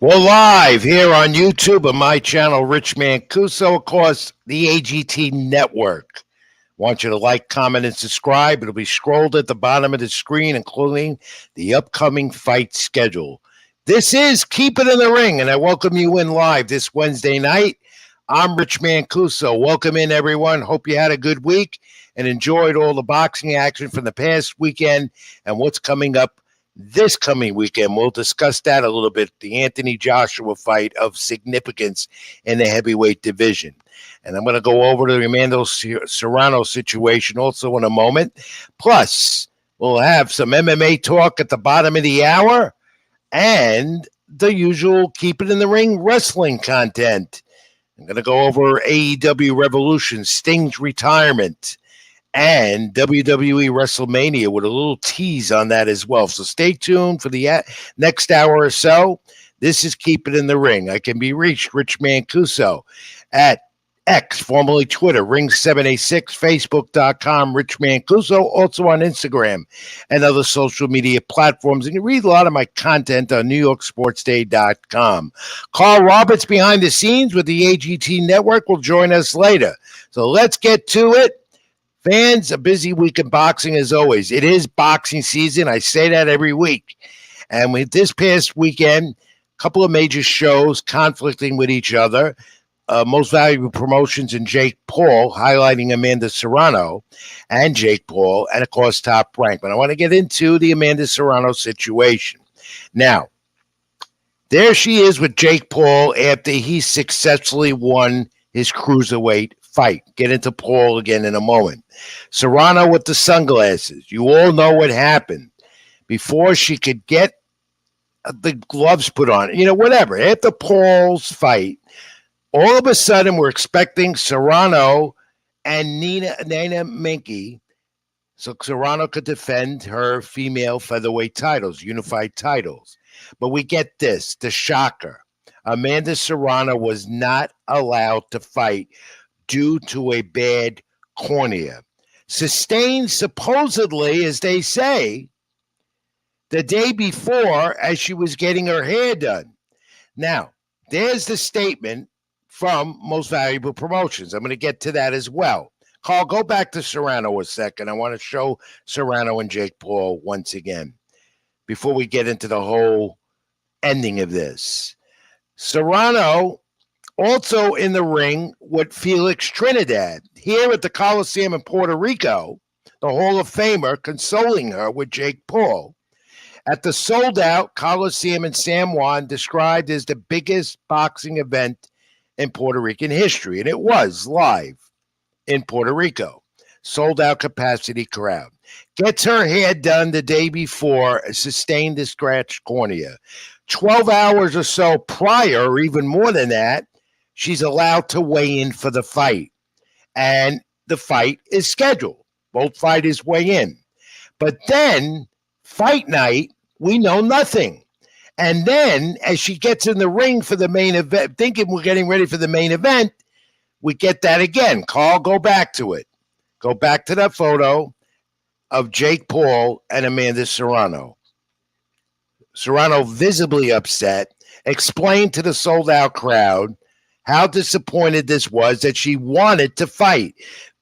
We're live here on YouTube and my channel, Rich Mancuso, of course, the AGT Network. Want you to like, comment, and subscribe. It'll be scrolled at the bottom of the screen, including the upcoming fight schedule. This is Keep It in the Ring, and I welcome you in live this Wednesday night. I'm Rich Mancuso. Welcome in, everyone. Hope you had a good week and enjoyed all the boxing action from the past weekend and what's coming up this coming weekend. We'll discuss that a little bit. The Anthony Joshua fight of significance in the heavyweight division. And I'm going to go over to the Amanda Serrano situation also in a moment. Plus, we'll have some MMA talk at the bottom of the hour and the usual Keep It in the Ring wrestling content. I'm going to go over AEW Revolution, Sting's retirement, and WWE WrestleMania with a little tease on that as well. So stay tuned for the next hour or so. This is Keep It in the Ring. I can be reached, Rich Mancuso, at X, formerly Twitter, Ring786, Facebook.com, Rich Mancuso, also on Instagram and other social media platforms. And you read a lot of my content on NewYorkSportsDay.com. Carl Roberts behind the scenes with the AGT Network will join us later. So let's get to it. Fans, a busy week in boxing as always. It is boxing season. I say that every week. And with this past weekend, a couple of major shows conflicting with each other. Most Valuable Promotions and Jake Paul, highlighting Amanda Serrano and Jake Paul, and of course, Top Rank. But I want to get into the Amanda Serrano situation. Now, there she is with Jake Paul after he successfully won his cruiserweight fight. Get into Paul again in a moment. Serrano with the sunglasses. You all know what happened. Before she could get the gloves put on, whatever. After Paul's fight, all of a sudden we're expecting Serrano and Nina Minky, so Serrano could defend her female featherweight titles, unified titles. But we get this, the shocker. Amanda Serrano was not allowed to fight due to a bad cornea, sustained supposedly, as they say, the day before as she was getting her hair done. Now, there's the statement from Most Valuable Promotions. I'm going to get to that as well. Carl, go back to Serrano a second. I want to show Serrano and Jake Paul once again before we get into the whole ending of this. Serrano also in the ring with Felix Trinidad. Here at the Coliseum in Puerto Rico, the Hall of Famer consoling her with Jake Paul. At the sold-out Coliseum in San Juan, described as the biggest boxing event in Puerto Rican history. And it was live in Puerto Rico. Sold-out capacity crowd. Gets her hair done the day before, sustained a scratched cornea. 12 hours or so prior, or even more than that, she's allowed to weigh in for the fight. And the fight is scheduled. Both fighters weigh in. But then, fight night, we know nothing. And then, as she gets in the ring for the main event, thinking we're getting ready for the main event, we get that again. Carl, go back to it. Go back to that photo of Jake Paul and Amanda Serrano. Serrano visibly upset, explained to the sold-out crowd how disappointed this was, that she wanted to fight.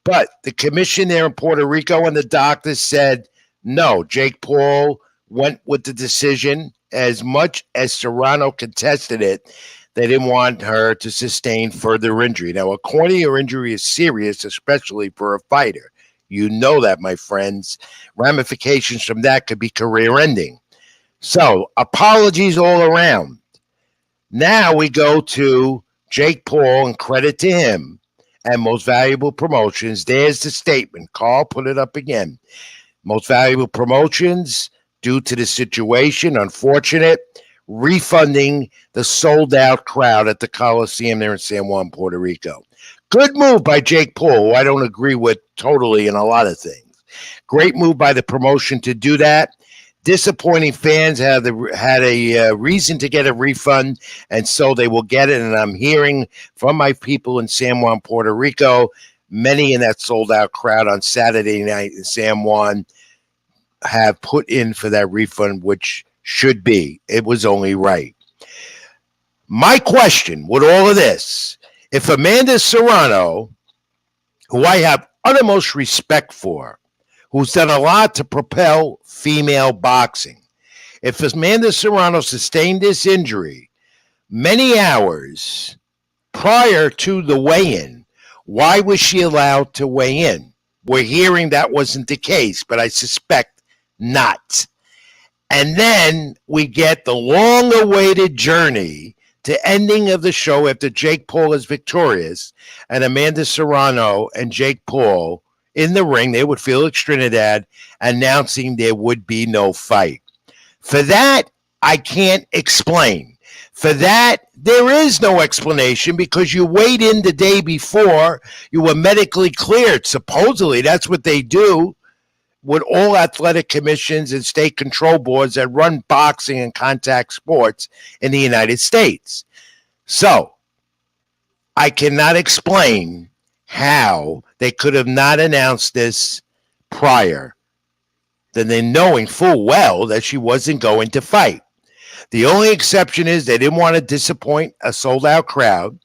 But the commission there in Puerto Rico and the doctors said, no, Jake Paul went with the decision. As much as Serrano contested it, they didn't want her to sustain further injury. Now, a cornea injury is serious, especially for a fighter. You know that, my friends. Ramifications from that could be career-ending. So, apologies all around. Now we go to Jake Paul, and credit to him, and Most Valuable Promotions. There's the statement. Carl, put it up again. Most Valuable Promotions, due to the situation, unfortunate, refunding the sold-out crowd at the Coliseum there in San Juan, Puerto Rico. Good move by Jake Paul, who I don't agree with totally in a lot of things. Great move by the promotion to do that. Disappointing fans had a reason to get a refund, and so they will get it. And I'm hearing from my people in San Juan, Puerto Rico, many in that sold-out crowd on Saturday night in San Juan have put in for that refund, which should be. It was only right. My question with all of this, if Amanda Serrano, who I have uttermost respect for, who's done a lot to propel female boxing, if Amanda Serrano sustained this injury many hours prior to the weigh-in, why was she allowed to weigh in? We're hearing that wasn't the case, but I suspect not. And then we get the long-awaited journey to ending of the show after Jake Paul is victorious and Amanda Serrano and Jake Paul in the ring, they would Felix Trinidad, announcing there would be no fight. For that, I can't explain. For that, there is no explanation because you weighed in the day before, you were medically cleared. Supposedly, that's what they do with all athletic commissions and state control boards that run boxing and contact sports in the United States. So I cannot explain how they could have not announced this prior than they knowing full well that she wasn't going to fight. The only exception is they didn't want to disappoint a sold-out crowd.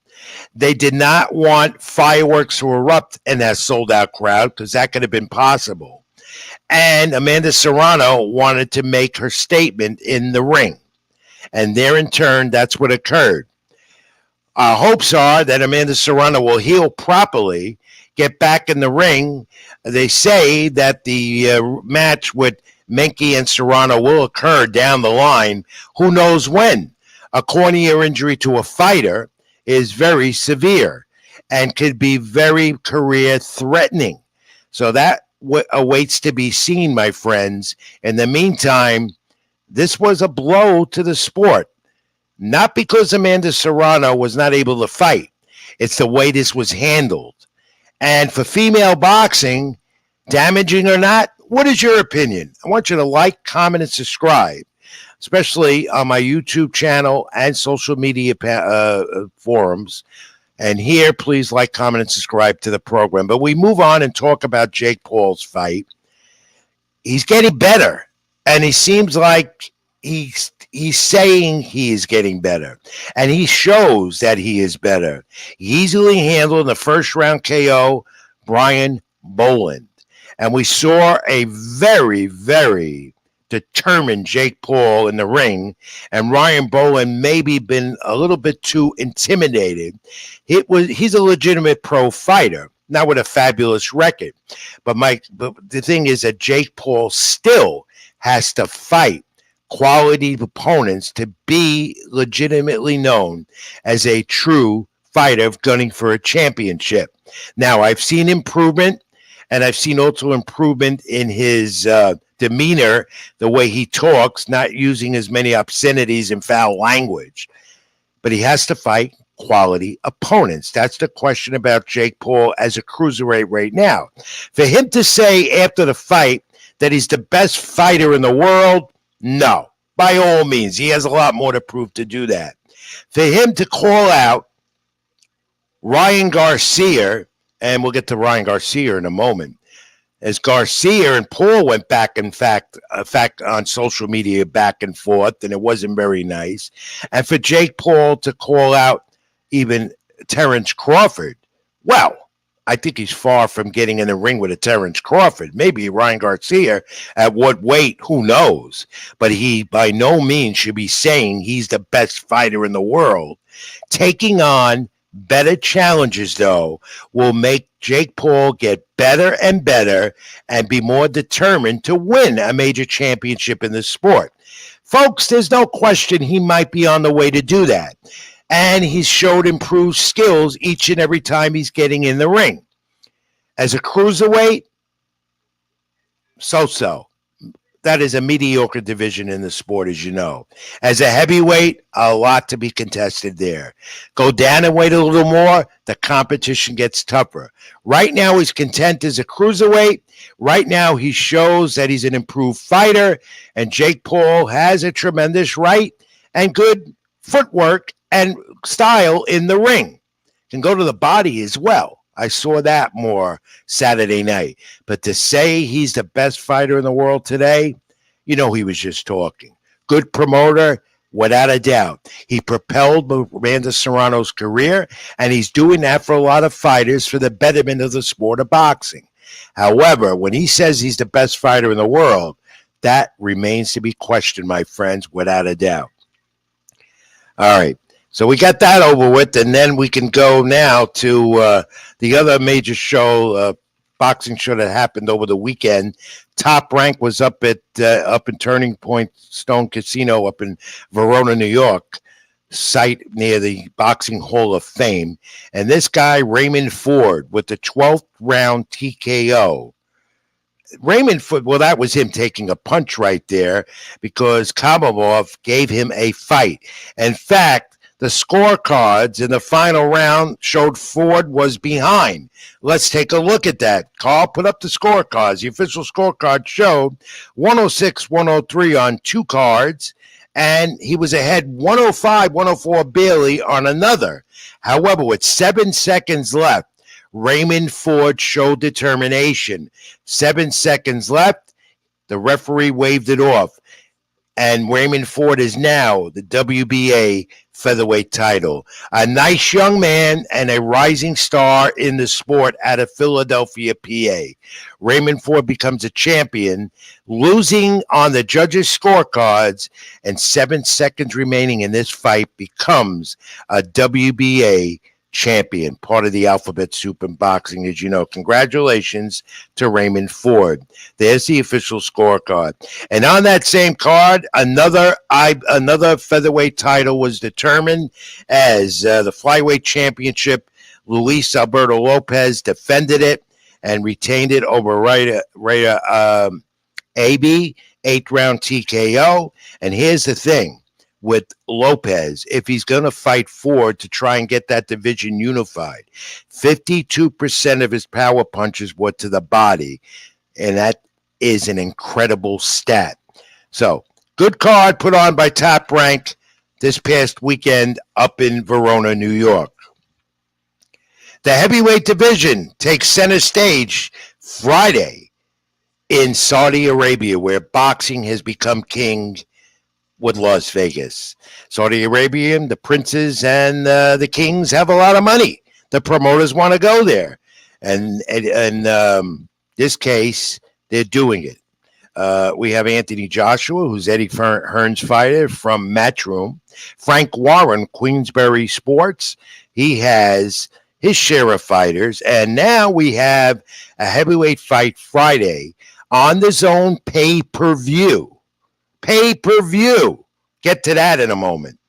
They did not want fireworks to erupt in that sold-out crowd because that could have been possible. And Amanda Serrano wanted to make her statement in the ring. And there in turn, that's what occurred. Our hopes are that Amanda Serrano will heal properly, get back in the ring. They say that the match with Menke and Serrano will occur down the line. Who knows when? A cornea injury to a fighter is very severe and could be very career threatening. So that awaits to be seen, my friends. In the meantime, this was a blow to the sport. Not because Amanda Serrano was not able to fight. It's the way this was handled. And for female boxing, damaging or not, what is your opinion? I want you to like, comment, and subscribe, especially on my YouTube channel and social media forums. And here, please like, comment, and subscribe to the program. But we move on and talk about Jake Paul's fight. He's getting better, and he seems like he's saying he is getting better, and he shows that he is better. He easily handled the first-round KO Brian Boland, and we saw a very, very determined Jake Paul in the ring, and Ryan Boland maybe been a little bit too intimidated. He's a legitimate pro fighter, not with a fabulous record, but the thing is that Jake Paul still has to fight quality opponents to be legitimately known as a true fighter gunning for a championship. Now, I've seen improvement, and I've seen also improvement in his demeanor, the way he talks, not using as many obscenities and foul language. But he has to fight quality opponents. That's the question about Jake Paul as a cruiserweight right now. For him to say after the fight that he's the best fighter in the world, no. By all means, he has a lot more to prove to do that. For him to call out Ryan Garcia, and we'll get to Ryan Garcia in a moment, as Garcia and Paul went back, in fact, on social media back and forth, and it wasn't very nice. And for Jake Paul to call out even Terrence Crawford, well, I think he's far from getting in the ring with a Terrence Crawford. Maybe Ryan Garcia, at what weight, who knows? But he by no means should be saying he's the best fighter in the world. Taking on better challenges, though, will make Jake Paul get better and better and be more determined to win a major championship in the sport. Folks, there's no question he might be on the way to do that. And he's showed improved skills each and every time he's getting in the ring. As a cruiserweight, so-so. That is a mediocre division in the sport, as you know. As a heavyweight, a lot to be contested there. Go down and weight a little more, the competition gets tougher. Right now, he's content as a cruiserweight. Right now, he shows that he's an improved fighter, and Jake Paul has a tremendous right and good footwork and style in the ring. Can go to the body as well. I saw that more Saturday night. But to say he's the best fighter in the world today, you know he was just talking. Good promoter, without a doubt. He propelled Miranda Serrano's career, and he's doing that for a lot of fighters for the betterment of the sport of boxing. However, when he says he's the best fighter in the world, that remains to be questioned, my friends, without a doubt. All right. So we got that over with, and then we can go now to the other major show, boxing show that happened over the weekend. Top Rank was up in Turning Point Stone Casino up in Verona, New York, site near the Boxing Hall of Fame. And this guy, Raymond Ford, with the 12th round TKO. Raymond Ford, well, that was him taking a punch right there because Kamamov gave him a fight. In fact, the scorecards in the final round showed Ford was behind. Let's take a look at that. Carl, put up the scorecards. The official scorecard showed 106-103 on two cards, and he was ahead 105-104 barely on another. However, with 7 seconds left, Raymond Ford showed determination. 7 seconds left, the referee waved it off. And Raymond Ford is now the WBA featherweight title. A nice young man and a rising star in the sport out of Philadelphia, PA. Raymond Ford becomes a champion, losing on the judges' scorecards, and 7 seconds remaining in this fight becomes a WBA champion, part of the alphabet soup in boxing, as you know. Congratulations to Raymond Ford. There's the official scorecard. And on that same card, another featherweight title was determined as the flyweight championship. Luis Alberto Lopez defended it and retained it over Raya AB, 8th round TKO. And here's the thing with Lopez, if he's going to fight Ford to try and get that division unified, 52% of his power punches were to the body, and that is an incredible stat. So, good card put on by Top Rank this past weekend up in Verona, New York. The heavyweight division takes center stage Friday in Saudi Arabia, where boxing has become king with Las Vegas. Saudi Arabia, the princes and the kings have a lot of money. The promoters want to go there. And this case, they're doing it. We have Anthony Joshua, who's Eddie Hearn's fighter from Matchroom. Frank Warren, Queensberry Sports. He has his share of fighters. And now we have a heavyweight fight Friday on the Zone pay-per-view. Pay-per-view. Get to that in a moment.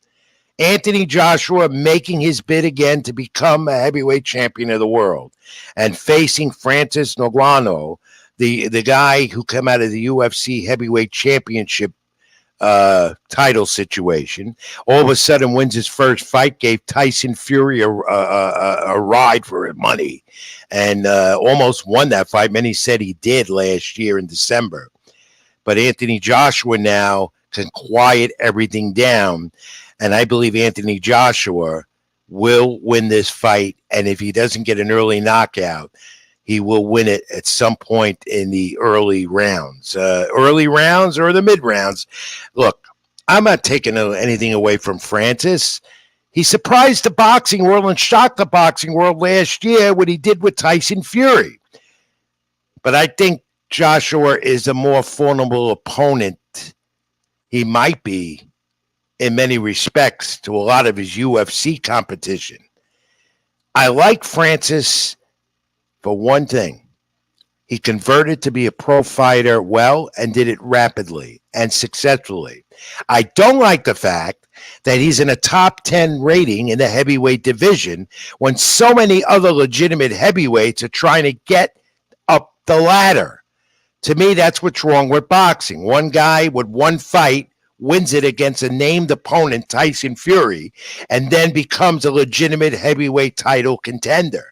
Anthony Joshua making his bid again to become a heavyweight champion of the world and facing Francis Ngannou, the guy who came out of the UFC heavyweight championship title situation. All of a sudden wins his first fight, gave Tyson Fury a ride for his money, and almost won that fight. Many said he did last year in December. But Anthony Joshua now can quiet everything down. And I believe Anthony Joshua will win this fight. And if he doesn't get an early knockout, he will win it at some point in the early rounds. Early rounds or the mid rounds. Look, I'm not taking anything away from Francis. He surprised the boxing world and shocked the boxing world last year what he did with Tyson Fury. But I think Joshua is a more formidable opponent. He might be in many respects to a lot of his UFC competition. I like Francis for one thing. He converted to be a pro fighter well and did it rapidly and successfully. I don't like the fact that he's in a top 10 rating in the heavyweight division when so many other legitimate heavyweights are trying to get up the ladder. To me, that's what's wrong with boxing. One guy with one fight wins it against a named opponent, Tyson Fury, and then becomes a legitimate heavyweight title contender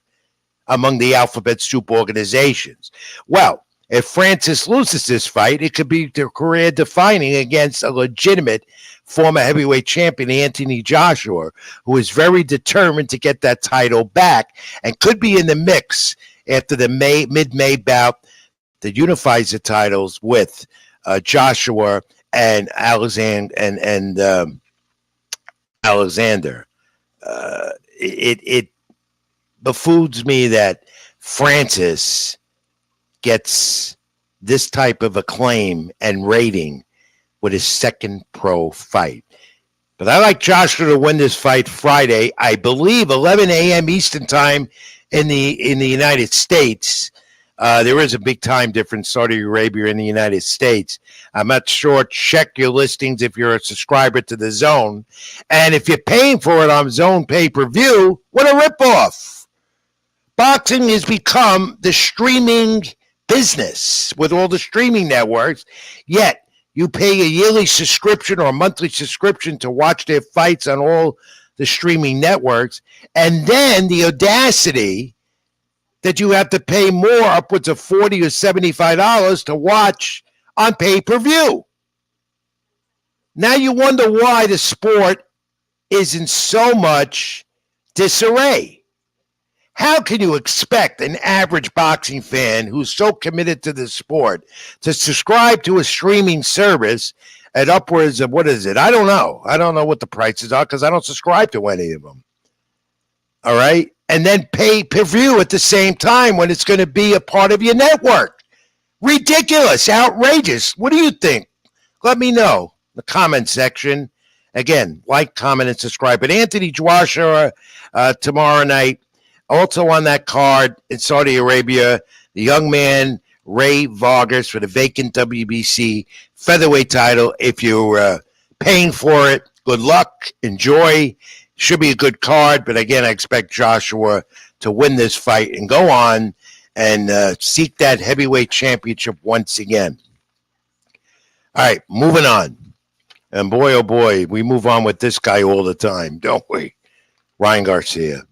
among the alphabet soup organizations. Well, if Francis loses this fight, it could be career defining against a legitimate former heavyweight champion, Anthony Joshua, who is very determined to get that title back and could be in the mix after the mid-May bout that unifies the titles with Joshua and Alexander and Alexander. It befoods me that Francis gets this type of acclaim and rating with his second pro fight. But I like Joshua to win this fight Friday, I believe 11 a.m. Eastern time in the United States. There is a big time difference, Saudi Arabia and the United States. I'm not sure. Check your listings if you're a subscriber to the Zone. And if you're paying for it on Zone pay-per-view, what a ripoff. Boxing has become the streaming business with all the streaming networks, yet you pay a yearly subscription or a monthly subscription to watch their fights on all the streaming networks, and then the audacity that you have to pay more, upwards of $40 or $75 to watch on pay-per-view. Now you wonder why the sport is in so much disarray. How can you expect an average boxing fan who's so committed to the sport to subscribe to a streaming service at upwards of, what is it? I don't know. I don't know what the prices are because I don't subscribe to any of them. All right? And then pay per view at the same time when it's going to be a part of your network. Ridiculous, outrageous. What do you think? Let me know in the comment section. Again, like, comment, and subscribe. But Anthony Joshua tomorrow night, also on that card in Saudi Arabia, the young man, Ray Vargas, for the vacant WBC featherweight title. If you're paying for it, good luck. Enjoy. Should be a good card. But again, I expect Joshua to win this fight and go on and seek that heavyweight championship once again. All right, moving on. And boy, oh boy, we move on with this guy all the time, don't we? Ryan Garcia.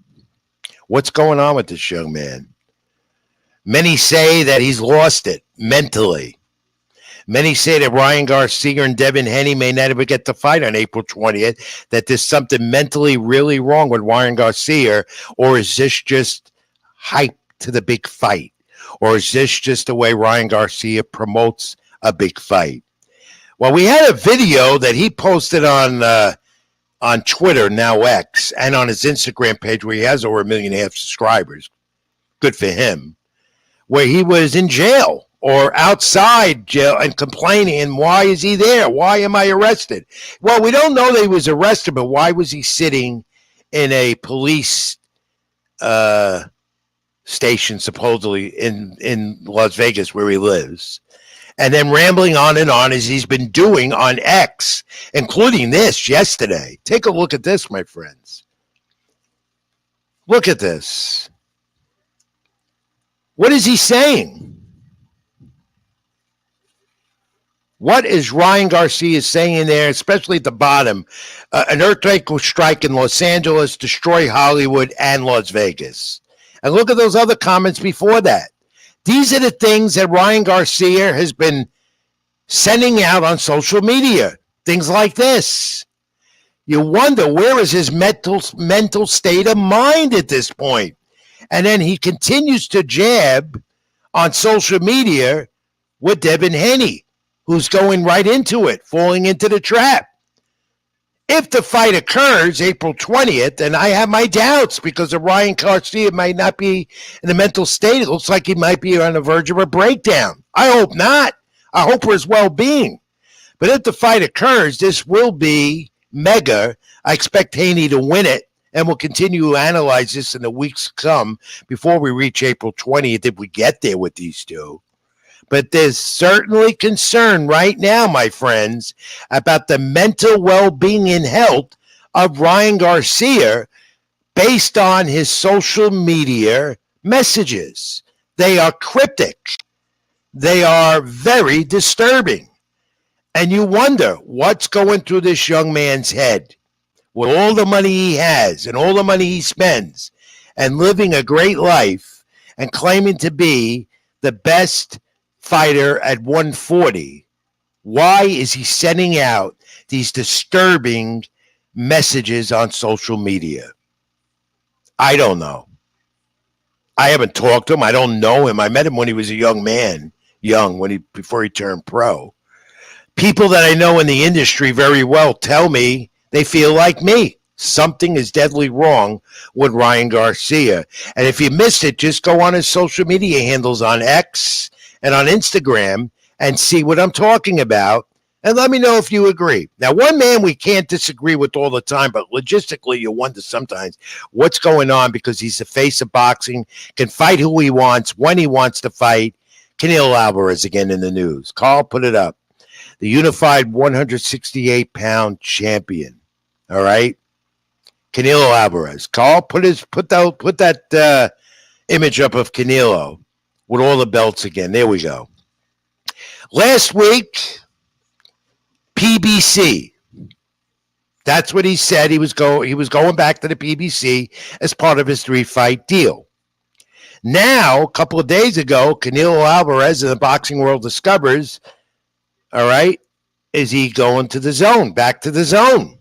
What's going on with this young man? Many say that he's lost it mentally. Many say that Ryan Garcia and Devin Haney may not ever get to fight on April 20th, that there's something mentally really wrong with Ryan Garcia, or is this just hype to the big fight? Or is this just the way Ryan Garcia promotes a big fight? Well, we had a video that he posted on Twitter, now X, and on his Instagram page where he has over 1.5 million subscribers. Good for him. Where he was in jail or outside jail and complaining, and why is he there? Why am I arrested? Well, we don't know that he was arrested, but why was he sitting in a police station, supposedly in Las Vegas, where he lives? And then rambling on and on as he's been doing on X, including this yesterday. Take a look at this, my friends. Look at this. What is he saying? What is Ryan Garcia saying there, especially at the bottom? An earthquake will strike in Los Angeles, destroy Hollywood and Las Vegas. And look at those other comments before that. These are the things that Ryan Garcia has been sending out on social media. Things like this. You wonder, where is his mental state of mind at this point? And then he continues to jab on social media with Devin Haney, who's going right into it, falling into the trap. If the fight occurs April 20th, and I have my doubts because of Ryan Garcia might not be in a mental state. It looks like he might be on the verge of a breakdown. I hope not. I hope for his well-being. But if the fight occurs, this will be mega. I expect Haney to win it, and we'll continue to analyze this in the weeks to come before we reach April 20th if we get there with these two. But there's certainly concern right now, my friends, about the mental well-being and health of Ryan Garcia based on his social media messages. They are cryptic. They are very disturbing. And you wonder what's going through this young man's head with all the money he has and all the money he spends and living a great life and claiming to be the best fighter at 140. Why is he sending out these disturbing messages on social media? I don't know. I haven't talked to him. I don't know him. I met him when he was a young man, before he turned pro. People that I know in the industry very well tell me they feel like me. Something is deadly wrong with Ryan Garcia. And if you missed it, just go on his social media handles on X and on Instagram and see what I'm talking about. And let me know if you agree. Now, one man we can't disagree with all the time, but logistically, you wonder sometimes what's going on because he's the face of boxing, can fight who he wants, when he wants to fight. Canelo Alvarez again in the news. Carl, put it up. The unified 168-pound champion. All right? Canelo Alvarez. Carl, put that image up of Canelo with all the belts again. There we go. Last week, PBC. That's what he said. He was going back to the PBC as part of his 3-fight deal. Now, a couple of days ago, Canelo Alvarez in the boxing world discovers, all right, is he going to the zone, back to the zone?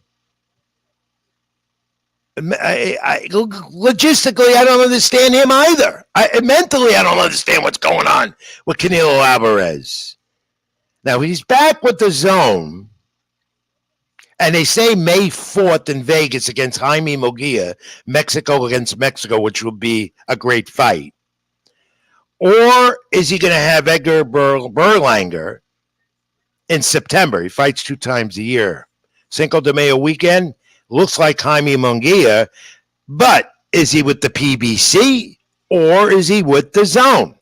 Logistically, I don't understand him either. Mentally, I don't understand what's going on with Canelo Alvarez. Now, he's back with the zone, and they say May 4th in Vegas against Jaime Munguia, Mexico against Mexico, which will be a great fight. Or is he going to have Edgar Berlanger in September? He fights 2 times a year. Cinco de Mayo weekend. Looks like Jaime Munguia, but is he with the PBC or is he with the zone?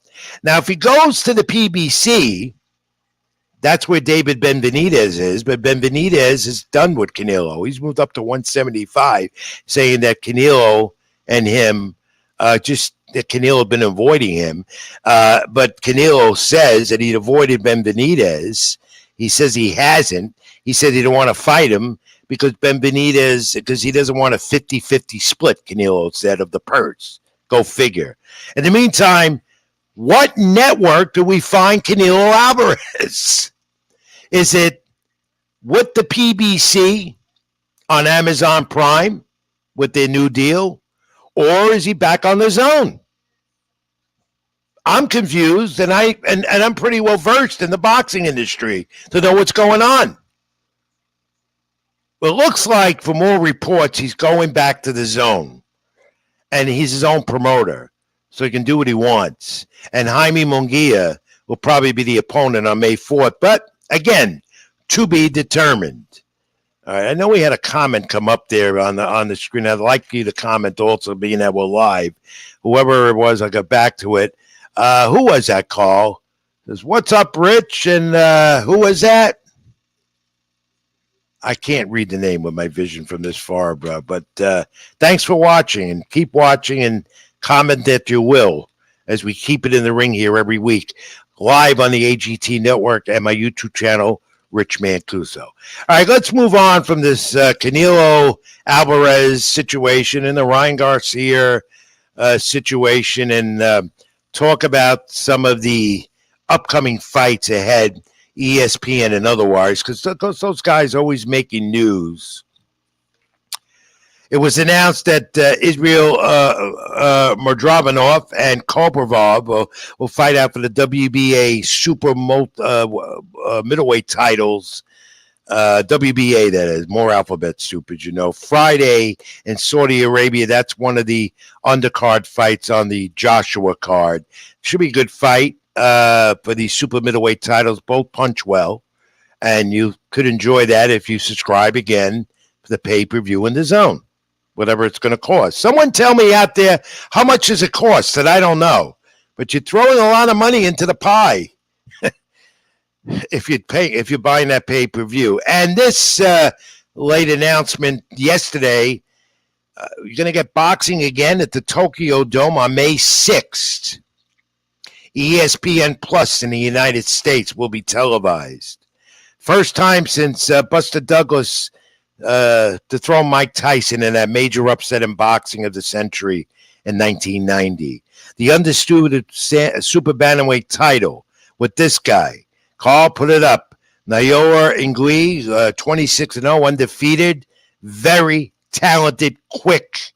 Now, if he goes to the PBC, that's where David Benavidez is, but Benavidez is done with Canelo. He's moved up to 175, saying that Canelo and him, that Canelo had been avoiding him. But Canelo says that he'd avoided Benavidez. He says he hasn't. He said he don't want to fight him because because he doesn't want a 50-50 split, Canelo said, of the purse. Go figure. In the meantime, what network do we find Canelo Alvarez? Is it with the PBC on Amazon Prime with their new deal? Or is he back on the zone? I'm confused, and I'm pretty well versed in the boxing industry to know what's going on. Well, it looks like, from all reports, he's going back to the zone. And he's his own promoter, so he can do what he wants. And Jaime Munguia will probably be the opponent on May 4th. But, again, to be determined. All right, I know we had a comment come up there on the screen. I'd like you to comment also, being that we're live. Whoever it was, I got back to it. Who was that call? Says, "What's up, Rich?" And who was that? I can't read the name with my vision from this far, bro. But thanks for watching, and keep watching and comment that you will as we keep it in the ring here every week, live on the AGT network and my YouTube channel, Rich Mancuso. All right, let's move on from this Canelo Alvarez situation and the Ryan Garcia situation and talk about some of the upcoming fights ahead, ESPN and otherwise, because those guys are always making news. It was announced that Israel Mordravanov and Koprivov will fight out for the WBA super middleweight titles. WBA, that is, more alphabet stupid, Friday in Saudi Arabia. That's one of the undercard fights on the Joshua card. Should be a good fight for these super middleweight titles. Both punch well, and you could enjoy that if you subscribe again for the pay-per-view in the zone, whatever it's going to cost. Someone tell me out there, how much does it cost? That I don't know, but you're throwing a lot of money into the pie if you're buying that pay-per-view. And this late announcement yesterday, you're going to get boxing again at the Tokyo Dome on May 6th. ESPN Plus in the United States will be televised. First time since Buster Douglas dethroned Mike Tyson in that major upset in boxing of the century in 1990. The undisputed super bantamweight title with this guy. Carl, put it up. Naoya Inoue, 26-0, undefeated. Very talented, quick.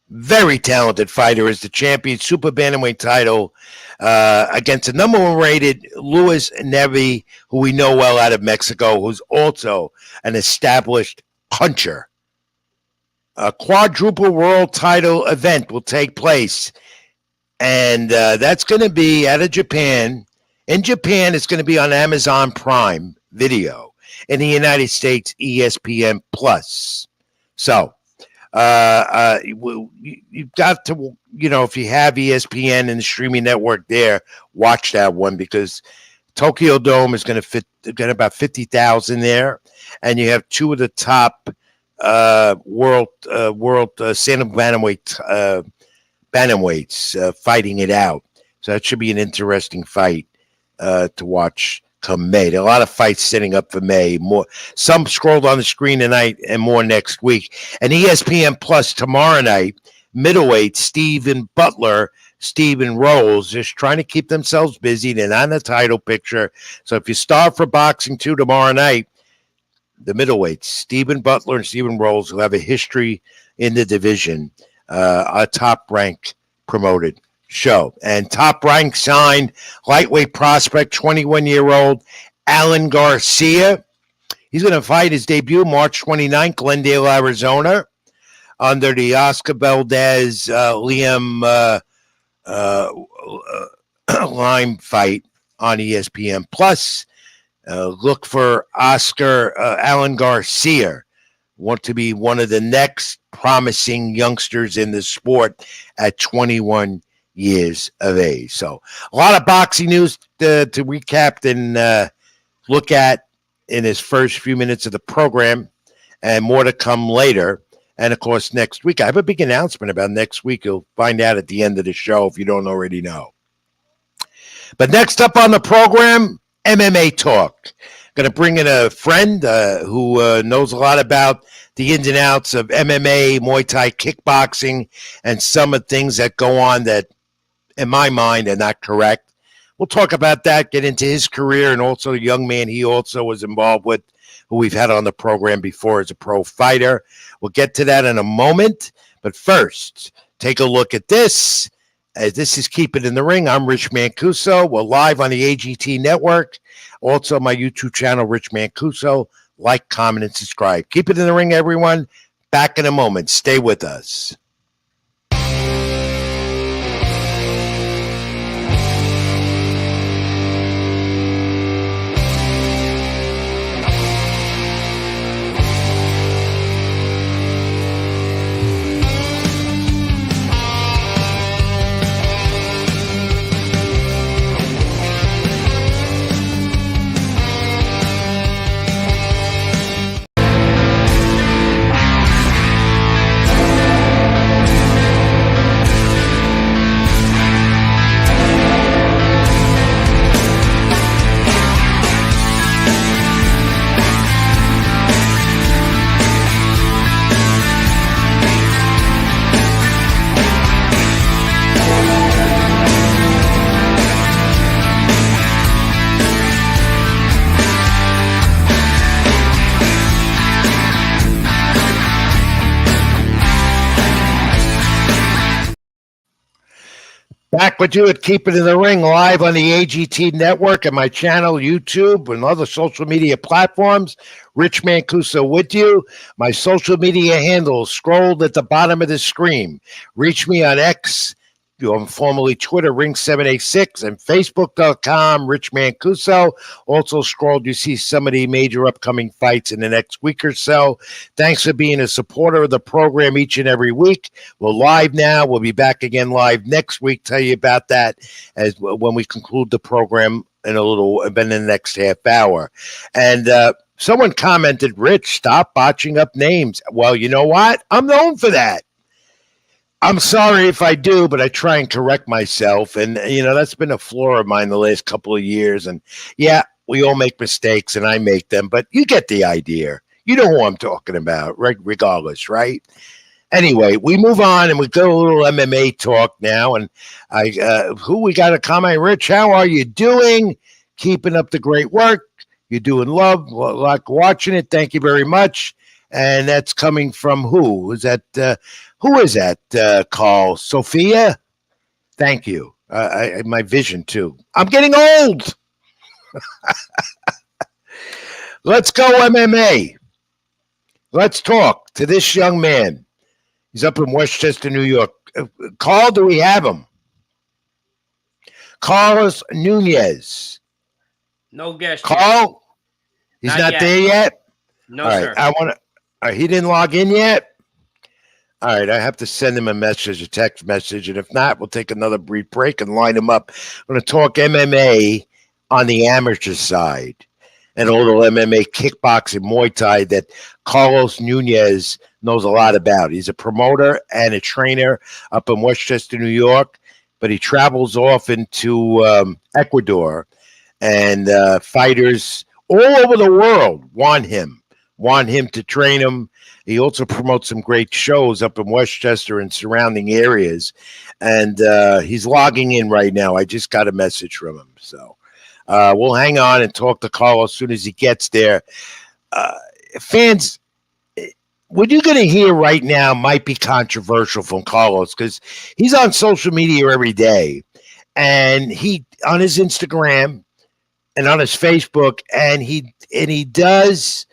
Very talented fighter, is the champion super bantamweight title against the number 1 rated Luis Neri, who we know well out of Mexico, who's also an established puncher. A quadruple world title event will take place, and that's going to be out of Japan. In Japan, it's going to be on Amazon Prime Video. In the United States, ESPN Plus. So you've got to, if you have ESPN and the streaming network there, watch that one, because Tokyo Dome is going to get about 50,000 there, and you have two of the top world stand-up bantamweights fighting it out. So that should be an interesting fight to watch come May. There are a lot of fights setting up for May. Some scrolled on the screen tonight, and more next week. And ESPN Plus tomorrow night, middleweight Stephen Rolls, just trying to keep themselves busy. They're not in the title picture. So if you start for boxing 2 tomorrow night, the middleweights, Stephen Butler and Stephen Rolls, who have a history in the division, a top-ranked promoted show. And Top Rank signed lightweight prospect, 21-year-old Alan Garcia. He's going to fight his debut March 29th, Glendale, Arizona, under the Oscar Valdez Liam Lime fight on ESPN Plus. Look for Alan Garcia. Want to be one of the next promising youngsters in the sport at 21 years of age. So a lot of boxing news to recap and look at in his first few minutes of the program, and more to come later. And of course, next week, I have a big announcement about next week. You'll find out at the end of the show if you don't already know. But next up on the program, MMA talk. Going to bring in a friend who knows a lot about the ins and outs of MMA, Muay Thai, kickboxing, and some of the things that go on that, in my mind, are not correct. We'll talk about that, get into his career, and also a young man he also was involved with, who we've had on the program before as a pro fighter. We'll get to that in a moment. But first, take a look at this. This is Keep It in the Ring. I'm Rich Mancuso. We're live on the AGT network. Also, my YouTube channel, Rich Mancuso. Like, comment, and subscribe. Keep it in the ring, everyone. Back in a moment. Stay with us. Back with you at Keep It in the Ring, live on the AGT network and my channel, YouTube, and other social media platforms. Rich Mancuso with you. My social media handles scrolled at the bottom of the screen. Reach me on X, formerly Twitter, Ring786, and Facebook.com, Rich Mancuso. Also scrolled, you see some of the major upcoming fights in the next week or so. Thanks for being a supporter of the program each and every week. We're live now. We'll be back again live next week. Tell you about that as when we conclude the program in the next half hour. And someone commented, Rich, stop botching up names. Well, you know what? I'm known for that. I'm sorry if I do, but I try and correct myself. And, that's been a flaw of mine the last couple of years. And, yeah, we all make mistakes, and I make them. But you get the idea. You know who I'm talking about, right? Regardless, right? Anyway, we move on, and we go a little MMA talk now. And who we got a comment? Rich, how are you doing? Keeping up the great work. You're doing like watching it. Thank you very much. And that's coming from who? Is that who is that, Carl? Sophia? Thank you. My vision, too. I'm getting old. Let's go MMA. Let's talk to this young man. He's up in Westchester, New York. Carl, do we have him? Carlos Nunez. No guest yet. Carl, he's not yet. there yet. No, All right, sir. I want to. He didn't log in yet. All right, I have to send him a message, a text message, and if not, we'll take another brief break and line him up. I'm going to talk MMA on the amateur side and a little MMA kickboxing, Muay Thai that Carlos Nunez knows a lot about. He's a promoter and a trainer up in Westchester, New York, but he travels often to Ecuador, and fighters all over the world want him to train them. He also promotes some great shows up in Westchester and surrounding areas. And he's logging in right now. I just got a message from him. So we'll hang on and talk to Carlos as soon as he gets there. Fans, what you're going to hear right now might be controversial from Carlos because he's on social media every day. And he on his Instagram and on his Facebook, and he does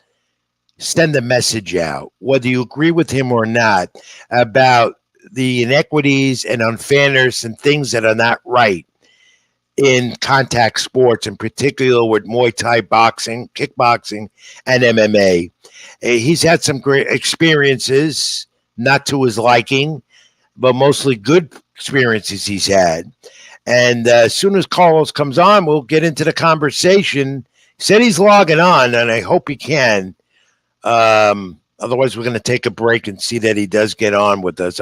send a message out, whether you agree with him or not, about the inequities and unfairness and things that are not right in contact sports, in particular with Muay Thai boxing, kickboxing, and MMA. He's had some great experiences, not to his liking, but mostly good experiences he's had. And as soon as Carlos comes on, we'll get into the conversation. He said he's logging on, and I hope he can. Otherwise, we're going to take a break and see that he does get on with us.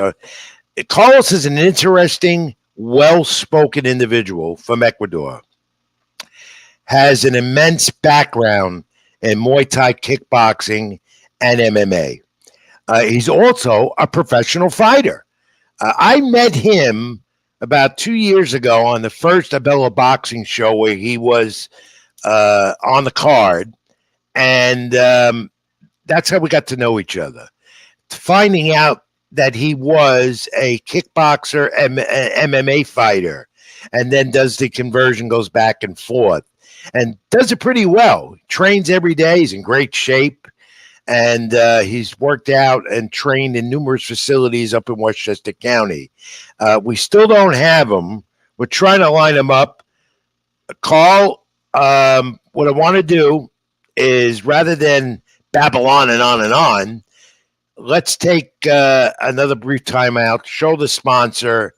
Carlos is an interesting, well-spoken individual from Ecuador. Has an immense background in Muay Thai kickboxing and MMA. He's also a professional fighter. I met him about 2 years ago on the first Abella boxing show where he was on the card. And that's how we got to know each other. Finding out that he was a kickboxer and MMA fighter, and then does the conversion, goes back and forth, and does it pretty well. Trains every day. He's in great shape, and he's worked out and trained in numerous facilities up in Westchester County. We still don't have him. We're trying to line him up. Carl, what I want to do is, rather than babble on and on, let's take another brief time out, show the sponsor,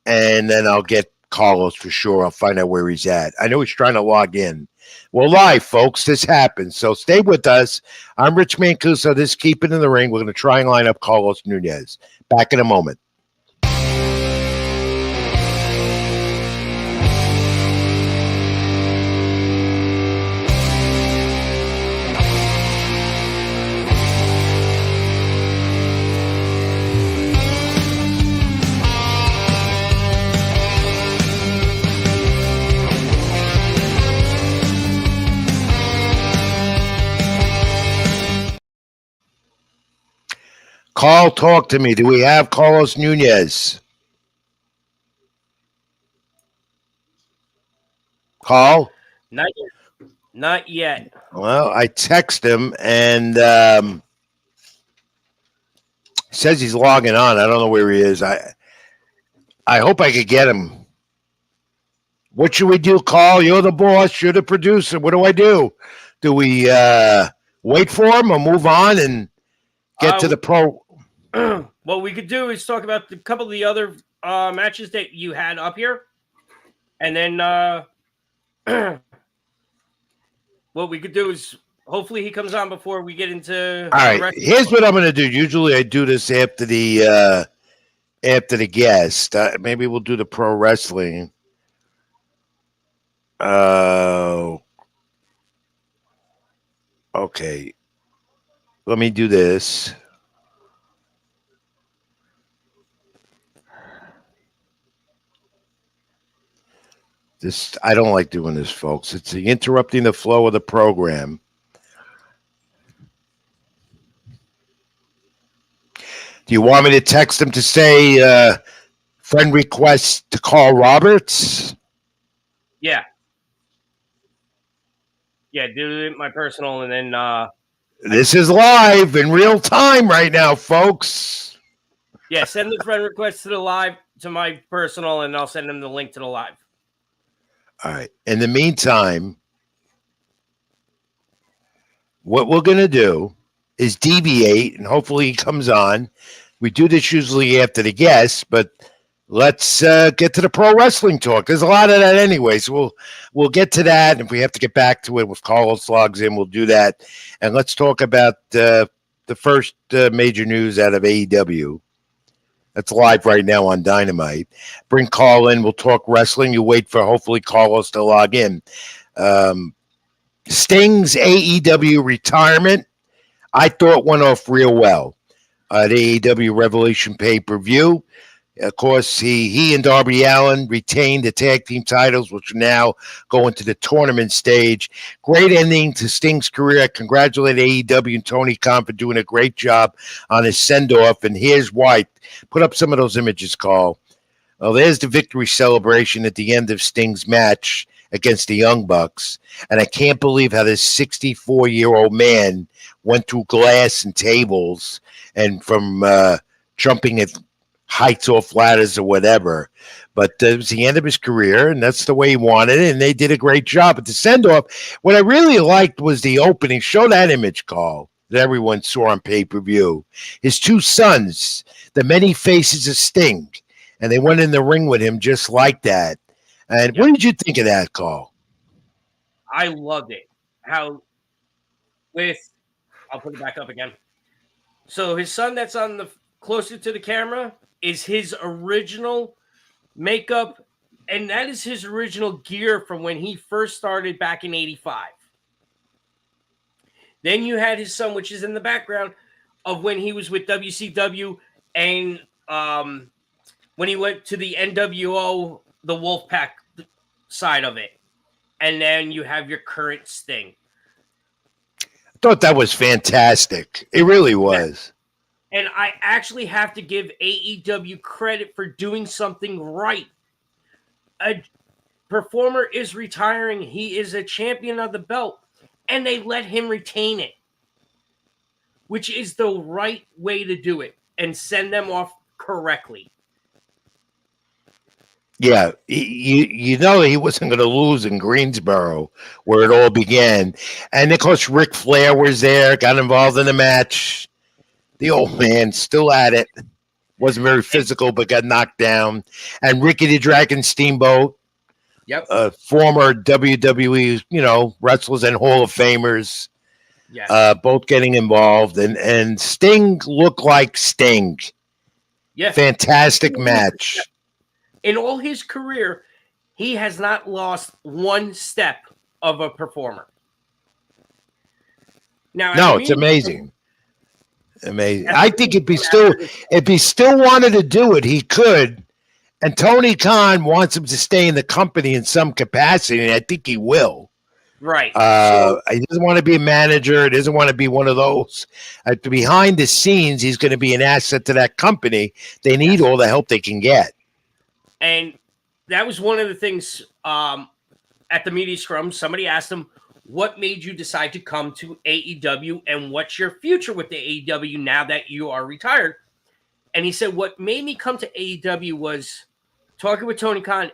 and then I'll get Carlos for sure. I'll find out where he's at. I know he's trying to log in. We're live, folks. This happens. So stay with us. I'm Rich Mancuso. This is Keep It in the Ring. We're going to try and line up Carlos Nunez. Back in a moment. Carl, talk to me. Do we have Carlos Nunez? Carl? Not yet. Well, I text him and says he's logging on. I don't know where he is. I hope I could get him. What should we do, Carl? You're the boss. You're the producer. What do I do? Do we wait for him or move on and get to the pro? What we could do is talk about a couple of the other matches that you had up here. And then what we could do is hopefully he comes on before we get into. All right. Here's what I'm going to do. Usually I do this after the guest. Maybe we'll do the pro wrestling. Okay. Let me do this. I don't like doing this, folks. It's interrupting the flow of the program. Do you want me to text him to say friend request to Carl Roberts? Yeah. Yeah, do it my personal, and then this is live in real time right now, folks. Yeah, send the friend request to the live to my personal, and I'll send him the link to the live. All right. In the meantime, what we're going to do is deviate, and hopefully he comes on. We do this usually after the guest, but let's get to the pro wrestling talk. There's a lot of that anyway, so we'll get to that. If we have to get back to it, if Carlos logs in, we'll do that. And let's talk about the first major news out of AEW. That's live right now on Dynamite. Bring Carl in. We'll talk wrestling. You wait for hopefully Carlos to log in. Sting's AEW retirement, I thought went off real well. The AEW Revelation pay-per-view. Of course, he and Darby Allin retained the tag team titles, which are now going to the tournament stage. Great ending to Sting's career. I congratulate AEW and Tony Khan for doing a great job on his send-off. And here's why. Put up some of those images, Carl. Well, there's the victory celebration at the end of Sting's match against the Young Bucks. And I can't believe how this 64-year-old man went through glass and tables and from jumping at heights off ladders or whatever. But it was the end of his career, and that's the way he wanted it, and they did a great job. But the send-off, what I really liked was the opening. Show that image, Carl, that everyone saw on pay-per-view. His two sons, the many faces of Sting, and they went in the ring with him just like that. And what did you think of that, Carl? I loved it. I'll put it back up again. So his son that's on the closer to the camera is his original makeup, and that is his original gear from when he first started back in '85. Then you had his son, which is in the background of when he was with WCW and when he went to the NWO, the Wolfpack side of it. And then you have your current Sting. I thought that was fantastic. It really was. And I actually have to give AEW credit for doing something right. A performer is retiring. He is a champion of the belt. And they let him retain it, which is the right way to do it and send them off correctly. Yeah, you know he wasn't going to lose in Greensboro, where it all began. And, of course, Ric Flair was there, got involved in the match. The old man still at it. Wasn't very physical, but got knocked down. And Ricky the Dragon Steamboat, former WWE, wrestlers and Hall of Famers, both getting involved. And Sting looked like Sting. Yeah. Fantastic match. In all his career, he has not lost one step of a performer. Now, it's amazing. Amazing. I think if he still wanted to do it, he could. And Tony Khan wants him to stay in the company in some capacity, and I think he will. Right. He doesn't want to be a manager. He doesn't want to be one of those. Behind the scenes, he's going to be an asset to that company. They need all the help they can get. And that was one of the things at the media scrum. Somebody asked him, what made you decide to come to AEW and what's your future with the AEW now that you are retired? And he said, what made me come to AEW was talking with Tony Khan.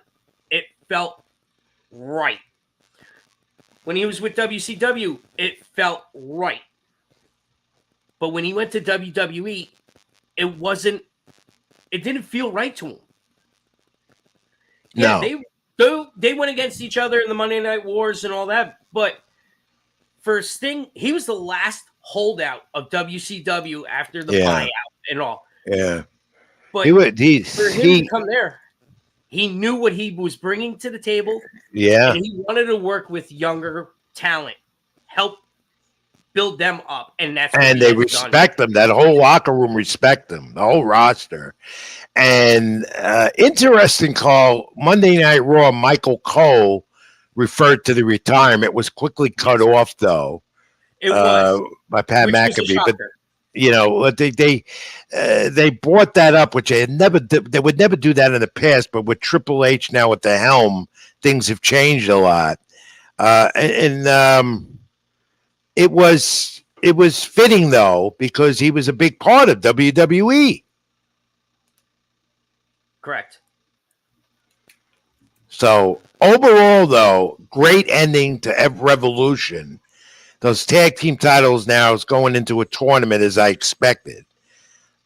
It felt right. When he was with WCW, it felt right. But when he went to WWE, it didn't feel right to him. Yeah, they went against each other in the Monday Night Wars and all that. But for Sting, he was the last holdout of WCW after the buyout and all. Yeah. But for him to come there, he knew what he was bringing to the table. Yeah. And he wanted to work with younger talent, help build them up. And that's what they respect them. That whole locker room respect them, the whole roster. And interesting call, Monday Night Raw, Michael Cole referred to the retirement, was quickly cut off, though. It was. By Pat McAfee. But, they brought that up, which they would never do that in the past, but with Triple H now at the helm, things have changed a lot. It was fitting, though, because he was a big part of WWE. Correct. So overall, though, great ending to Revolution. Those tag team titles now is going into a tournament as I expected.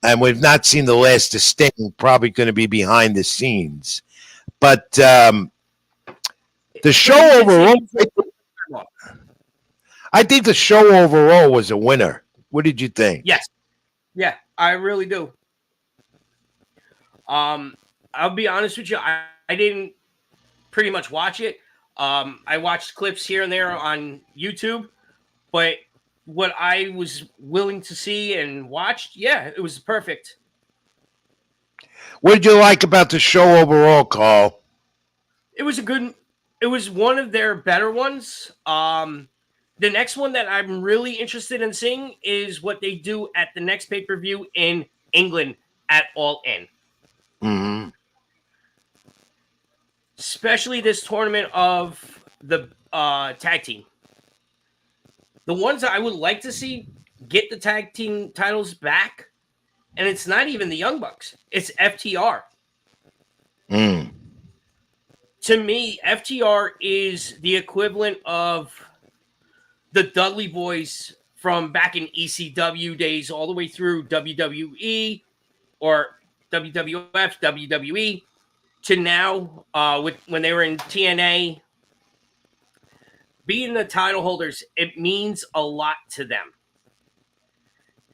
And we've not seen the last of Sting, probably going to be behind the scenes. But the show overall, I think the show overall was a winner. What did you think? Yes. Yeah, I really do. I'll be honest with you. I didn't pretty much watch it. I watched clips here and there on YouTube, but what I was willing to see and watched, yeah, it was perfect. What did you like about the show overall, Carl? It was one of their better ones. The next one that I'm really interested in seeing is what they do at the next pay-per-view in England at All In. Mm-hmm. Especially this tournament of the tag team. The ones that I would like to see get the tag team titles back, and it's not even the Young Bucks. It's FTR. Mm. To me, FTR is the equivalent of the Dudley Boys from back in ECW days all the way through WWE or WWF, WWE to now when they were in TNA. Being the title holders, it means a lot to them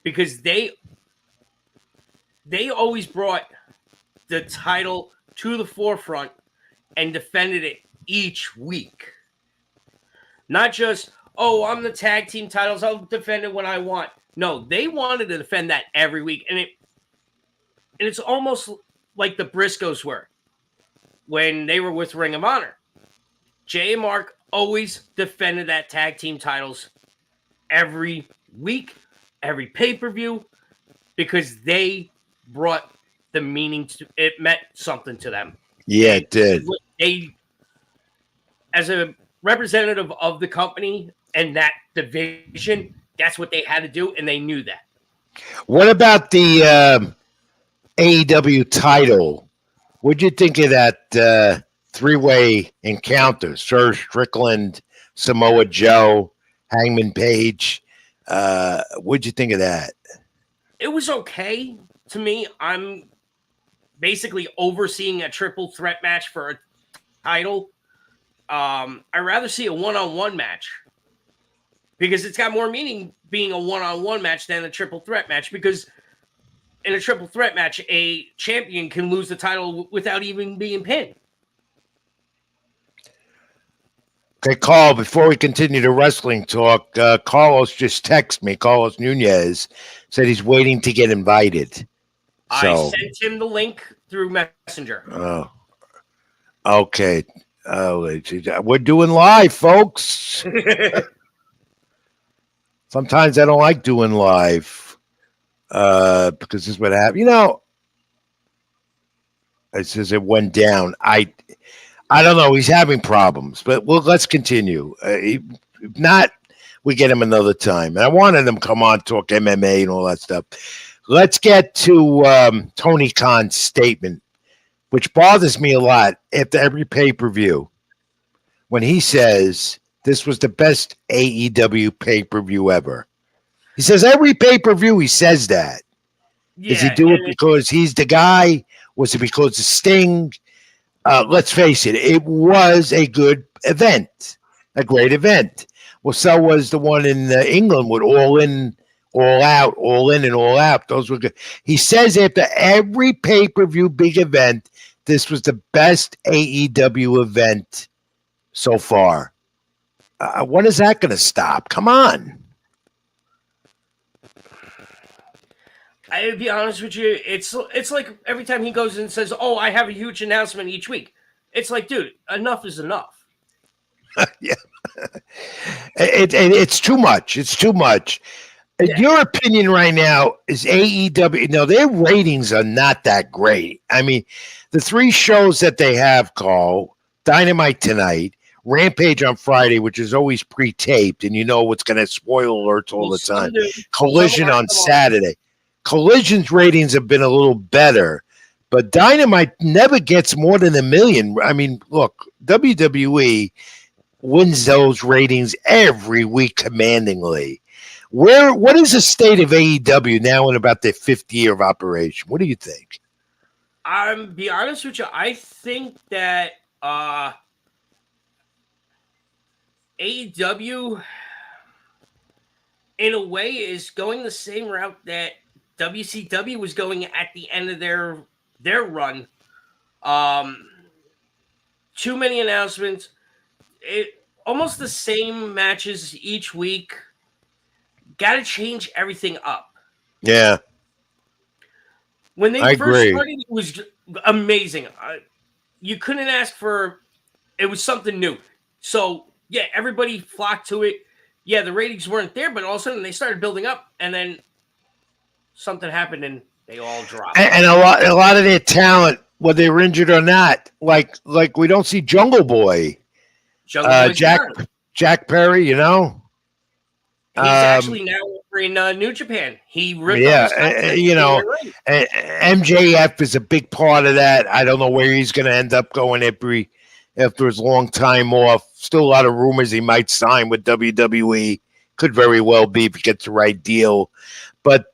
because they always brought the title to the forefront and defended it each week. Not just, oh, I'm the tag team titles, I'll defend it when I want. No, they wanted to defend that every week. And it's almost like the Briscoes were when they were with Ring of Honor. Jay and Mark always defended that tag team titles every week, every pay-per-view, because they brought the meaning to it, meant something to them. Yeah, it did. They, as a representative of the company and that division, that's what they had to do, and they knew that. What about the AEW title? What'd you think of that three-way encounter? Sir Strickland, Samoa Joe, Hangman Page. What'd you think of that? It was okay to me. I'm basically overseeing a triple threat match for a title. I'd rather see a one-on-one match because it's got more meaning being a one-on-one match than a triple threat match, because in a triple threat match, a champion can lose the title without even being pinned. Okay, Carl, before we continue the wrestling talk, Carlos just texted me. Carlos Nunez said he's waiting to get invited. So, I sent him the link through Messenger. Oh, okay. We're doing live, folks. Sometimes I don't like doing live because this is what happened. You know, it says it went down. I don't know. He's having problems, but let's continue. If not, we get him another time. And I wanted him to come on, talk MMA and all that stuff. Let's get to Tony Khan's statement, which bothers me a lot after every pay-per-view, when he says this was the best AEW pay-per-view ever. He says every pay-per-view he says that. Yeah, Does he do it because he's the guy? Was it because of Sting? Let's face it, it was a good event, a great event. Well, so was the one in England with All In, All Out, All In, and All Out. Those were good. He says after every pay-per-view big event, this was the best AEW event so far. When is that going to stop? Come on. I'll be honest with you. It's like every time he goes and says, "Oh, I have a huge announcement each week." It's like, dude, enough is enough. Yeah, it's too much. It's too much. Yeah. Your opinion right now is AEW. No, their ratings are not that great. I mean, the three shows that they have, Carl, Dynamite tonight, Rampage on Friday, which is always pre-taped, and you know what's going to spoil alerts all the time. Collision on Saturday. Collision's ratings have been a little better, But Dynamite never gets more than 1 million. I mean, look, WWE wins those ratings every week commandingly. What is the state of AEW now in about their 5th year of operation? What do you think? I'm be honest with you. I think that AEW, in a way, is going the same route that WCW was going at the end of their run. Too many announcements. Almost the same matches each week. Got to change everything up. Yeah, When they I first agree. started, it was amazing. You couldn't ask for. It was something new. So yeah, everybody flocked to it. Yeah, the ratings weren't there, but all of a sudden they started building up, and then something happened, and they all dropped. And a lot of their talent, whether they're injured or not, like we don't see Jungle Boy, Jungle Boy's Jack gone. Jack Perry, you know. He's actually now over in New Japan. He ripped up his contract. You know, MJF is a big part of that. I don't know where he's going to end up going after his long time off. Still a lot of rumors he might sign with WWE. Could very well be if he gets the right deal. But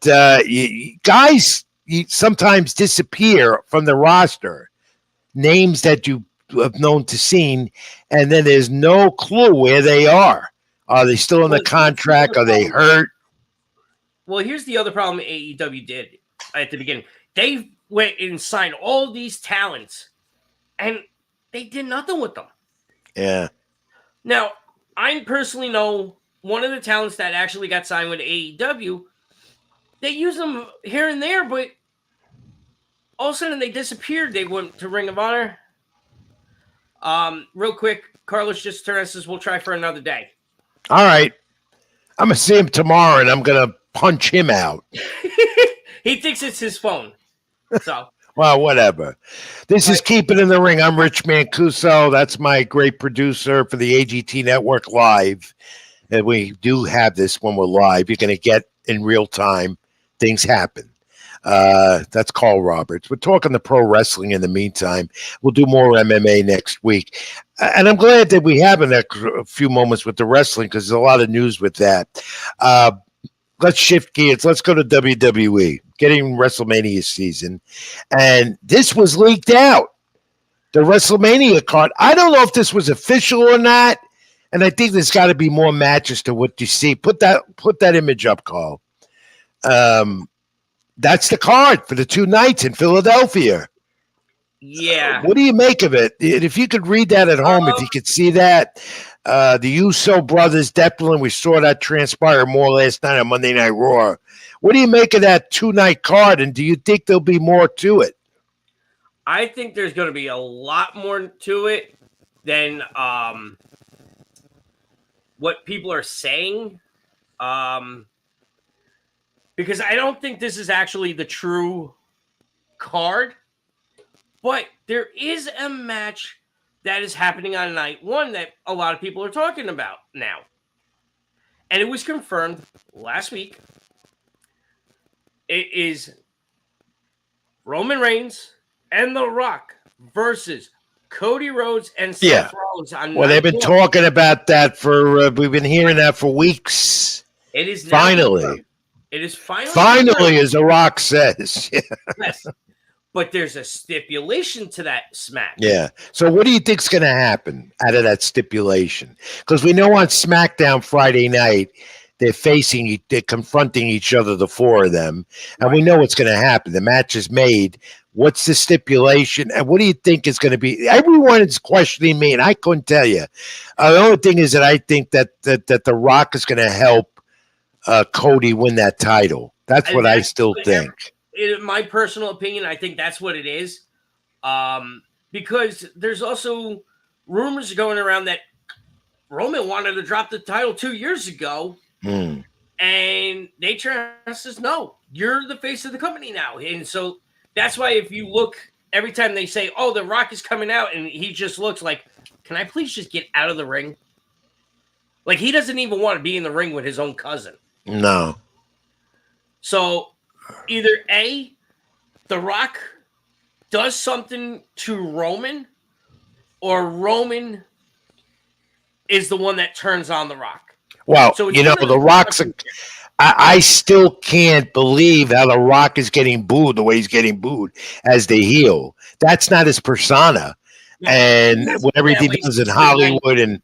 guys sometimes disappear from the roster. Names that you have known to seen, and then there's no clue where they are. Are they still in the contract? Are they hurt? Well, here's the other problem AEW did at the beginning. They went and signed all these talents, and they did nothing with them. Yeah. Now, I personally know one of the talents that actually got signed with AEW. They use them here and there, but all of a sudden they disappeared. They went to Ring of Honor. Real quick, Carlos just turned and says, we'll try for another day. All right. I'm going to see him tomorrow, and I'm going to punch him out. He thinks it's his phone. So, well, whatever. This is Keep It in the Ring. I'm Rich Mancuso. That's my great producer for the AGT Network Live. And we do have this when we're live. You're going to get in real time. Things happen. That's Carl Roberts. We're talking the pro wrestling in the meantime. We'll do more MMA next week. And I'm glad that we have a few moments with the wrestling because there's a lot of news with that. Let's shift gears. Let's go to WWE, getting WrestleMania season. And this was leaked out, the WrestleMania card. I don't know if this was official or not. And I think there's got to be more matches to what you see. Put that image up, Carl. That's the card for the 2 nights in Philadelphia. Yeah. What do you make of it? If you could read that at home, if you could see that. The Uso brothers, definitely, we saw that transpire more last night on Monday Night Raw. What do you make of that 2-night card, and do you think there'll be more to it? I think there's going to be a lot more to it than what people are saying. Because I don't think this is actually the true card. But there is a match that is happening on night 1 that a lot of people are talking about now. And it was confirmed last week. It is Roman Reigns and The Rock versus Cody Rhodes and Seth Rollins on well, they've been talking about that we've been hearing that for weeks. It is finally. Confirmed. It is finally. Finally, as The Rock says. Yes. But there's a stipulation to that smack. Yeah. So what do you think's going to happen out of that stipulation? Because we know on SmackDown Friday night, they're confronting each other, the 4 of them. And we know what's going to happen. The match is made. What's the stipulation? And what do you think is going to be? Everyone is questioning me, and I couldn't tell you. The only thing is that I think that The Rock is going to help Cody win that title. That's what I still think. In my personal opinion, I think that's what it is. Because there's also rumors going around that Roman wanted to drop the title 2 years ago. And they says, no, you're the face of the company now. And so that's why if you look, every time they say, oh, The Rock is coming out, and he just looks like, can I please just get out of the ring? Like, he doesn't even want to be in the ring with his own cousin. No. So either A, The Rock does something to Roman, or Roman is the one that turns on The Rock. Well, So it's you know, one of The the Rock's I still can't believe how The Rock is getting booed the way he's getting booed as the heel. That's not his persona. no, he And hasn't what been that everything way does in since the 90s. Hollywood and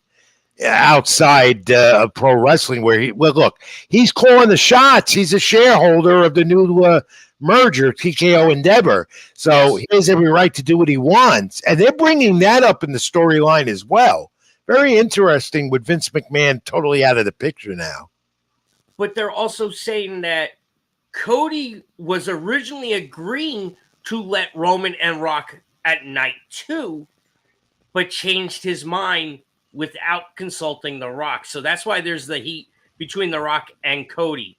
outside of pro wrestling, where look, he's calling the shots. He's a shareholder of the new merger, TKO Endeavor. So Yes. he has every right to do what he wants. And they're bringing that up in the storyline as well. Very interesting with Vince McMahon totally out of the picture now. But they're also saying that Cody was originally agreeing to let Roman and Rock at night too, but changed his mind without consulting The Rock. So that's why there's the heat between The Rock and Cody.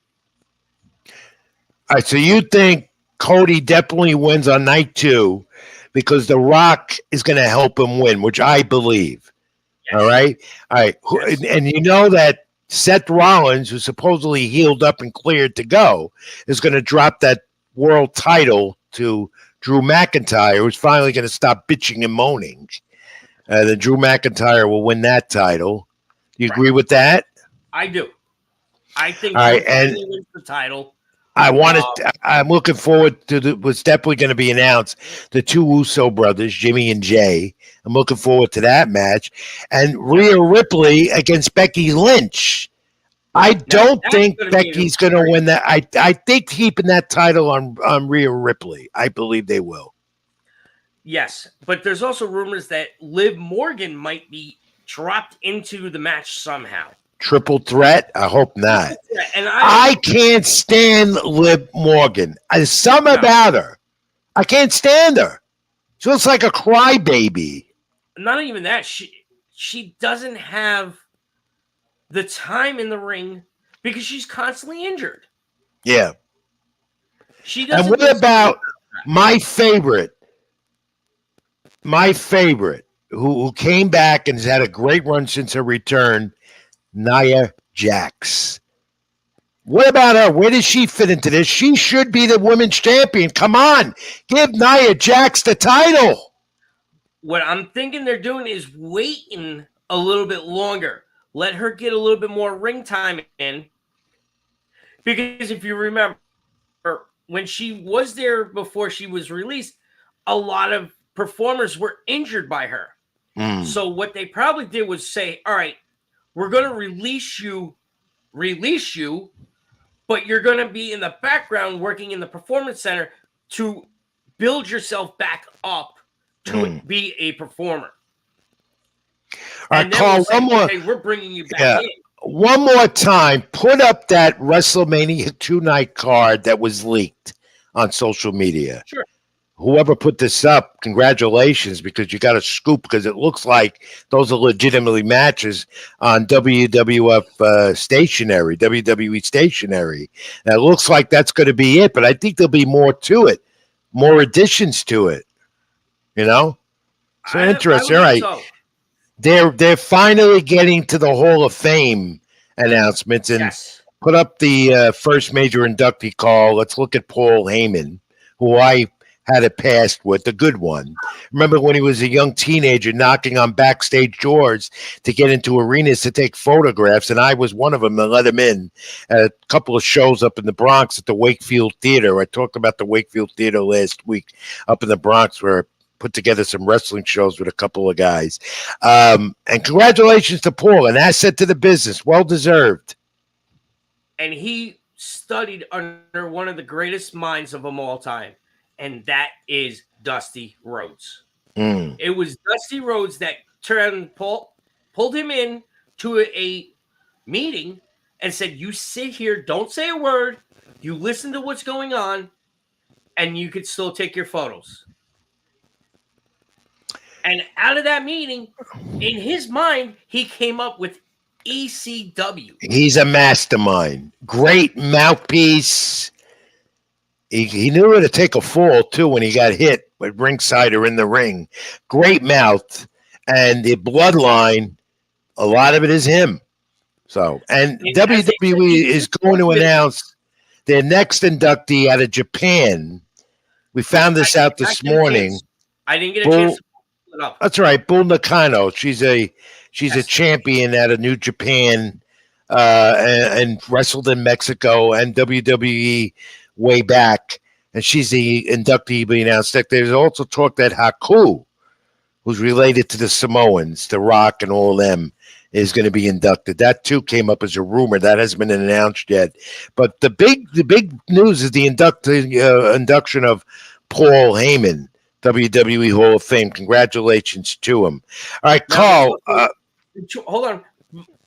All right, so you think Cody definitely wins on night 2 because The Rock is going to help him win, which I believe. Yes. All right. Yes. And you know that Seth Rollins, who's supposedly healed up and cleared to go, is going to drop that world title to Drew McIntyre, who's finally going to stop bitching and moaning. Then Drew McIntyre will win that title. Do you agree with that? I do. I think All Drew right, and finally wins the title. I'm looking forward to what's definitely going to be announced. The two Uso brothers, Jimmy and Jay. I'm looking forward to that match. And Rhea Ripley against Becky Lynch. I don't think Becky's going to win that. I think keeping that title on Rhea Ripley. I believe they will. Yes, but there's also rumors that Liv Morgan might be dropped into the match somehow. Triple threat? I hope not. And I can't stand Liv Morgan. There's something about her. I can't stand her. She looks like a crybaby. Not even that. She doesn't have the time in the ring because she's constantly injured. Yeah. She doesn't. And what about my favorite, who came back and has had a great run since her return, Nia Jax? What about her? Where does she fit into this? She should be the women's champion. Come on. Give Nia Jax the title. What I'm thinking they're doing is waiting a little bit longer. Let her get a little bit more ring time in. Because if you remember, when she was there before she was released, a lot of performers were injured by her. So what they probably did was say, all right, we're going to release you, but you're going to be in the background working in the performance center to build yourself back up to be a performer. And then Carl, say, okay, we're bringing you back in. One more time, put up that WrestleMania 2 night card that was leaked on social media. Sure. Whoever put this up, congratulations, because you got a scoop, because it looks like those are legitimately matches on WWF stationery, WWE stationery. And it looks like that's going to be it, but I think there'll be more to it, more additions to it. You know? So interesting. All right. So. They're finally getting to the Hall of Fame announcements and put up the first major inductee call. Let's look at Paul Heyman, who I had a past with, the good one. Remember when he was a young teenager knocking on backstage doors to get into arenas to take photographs, and I was one of them that let him in at a couple of shows up in the Bronx at the Wakefield Theater. I talked about the Wakefield Theater last week up in the Bronx, where I put together some wrestling shows with a couple of guys. And congratulations to Paul, an asset to the business, well deserved. And he studied under one of the greatest minds of them all time, and that is Dusty Rhodes. It was Dusty Rhodes that pulled him in to a meeting and said, you sit here, don't say a word, you listen to what's going on, and you could still take your photos. And out of that meeting, in his mind, he came up with ECW. He's a mastermind. Great mouthpiece. He knew how to take a fall, too, when he got hit with ringside or in the ring. Great mouth. And the bloodline, a lot of it is him. So, and WWE is going to announce their next inductee out of Japan, We found this out this morning. I didn't get a chance to pull it up. That's right, Bull Nakano. She's a Yes. champion out of New Japan, and wrestled in Mexico and WWE way back. And she's the inductee being announced. There's also talk that Haku, who's related to the Samoans, The Rock, and all them, is going to be inducted. That too came up as a rumor. That hasn't been announced yet. But the big news is the induction of Paul Heyman, WWE Hall of Fame. Congratulations to him. All right, Carl. Hold on.